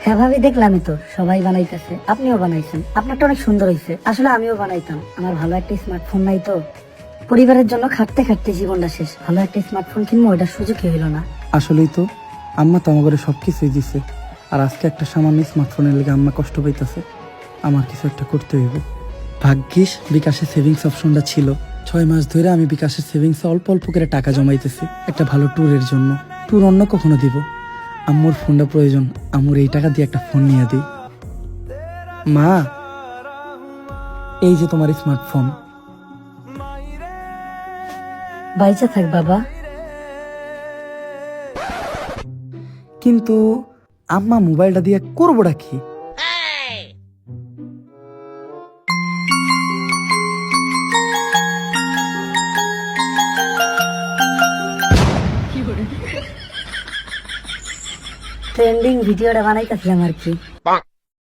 হ্যাঁ ভাবি, দেখলামই তো সবাই বানাইতেছে, আপনিও বানাইছেন, আপনারটা অনেক সুন্দর হয়েছে। আসলে আমিও বানাইতাম, আমার ভালো একটা স্মার্টফোন নাই তো। পরিবারের জন্য খাটতে খাটতে জীবনটা শেষ, ভালো একটা স্মার্টফোন কিনবো ওইটার সুযোগই হইল না। আসলেই তো, আম্মা তো আমার ঘরে সবকিছুই দিছে, আর আজকে একটা সামান্য স্মার্টফোনের লেগে আম্মা কষ্ট পাইতেছে। আমার কিছু একটা করতে হইব। ভাগ্যিস বিকাশের সেভিংস অপশনটা ছিল। 6 মাস ধরে আমি বিকাশের সেভিংসে অল্প অল্প করে টাকা জমাইতেছি একটা ভালো ট্যুরের জন্য। ট্যুর অন্য কখনো দিব। আম্মুর ফোনটা প্রয়োজন, আম্মুর এই টাকা দিয়ে একটা ফোন নিয়ে দিই। মা, এই যে তোমার স্মার্টফোন। বাইচা থাক বাবা। কিন্তু আম্মা মোবাইলটা দিয়ে করবোটা কি? ট্রেন্ডিং ভিডিওটা বানাইতেছিলাম আর কি।